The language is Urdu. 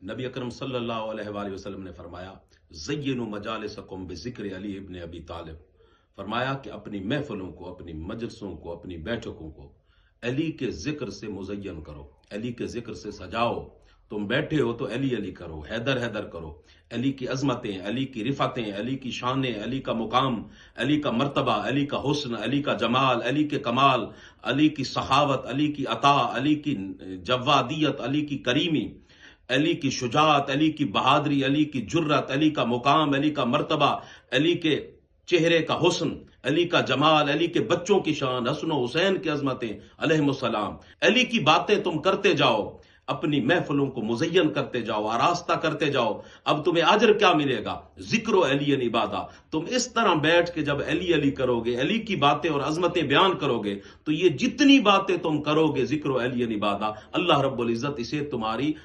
نبی اکرم صلی اللہ علیہ وآلہ وسلم نے فرمایا زینوا مجالسکم بذکر علی ابن ابی طالب، فرمایا کہ اپنی محفلوں کو، اپنی مجلسوں کو، اپنی بیٹھکوں کو علی کے ذکر سے مزین کرو، علی کے ذکر سے سجاؤ۔ تم بیٹھے ہو تو علی علی کرو، حیدر حیدر کرو، علی کی عظمتیں، علی کی رفعتیں، علی کی شانیں، علی کا مقام، علی کا مرتبہ، علی کا حسن، علی کا جمال، علی کے کمال، علی کی سخاوت، علی کی عطا، علی کی جوادیت، علی کی کریمی، علی کی شجاعت، علی کی بہادری، علی کی جرت، علی کا مقام، علی کا مرتبہ، علی کے چہرے کا حسن، علی کا جمال، علی کے بچوں کی شان، حسن و حسین کی عظمتیں علیہم السلام، علی کی باتیں تم کرتے جاؤ، اپنی محفلوں کو مزین کرتے جاؤ، آراستہ کرتے جاؤ۔ اب تمہیں اجر کیا ملے گا؟ ذکر و علی عبادہ۔ تم اس طرح بیٹھ کے جب علی علی کرو گے، علی کی باتیں اور عظمتیں بیان کرو گے، تو یہ جتنی باتیں تم کرو گے ذکر و علی عبادہ، اللہ رب العزت اسے تمہاری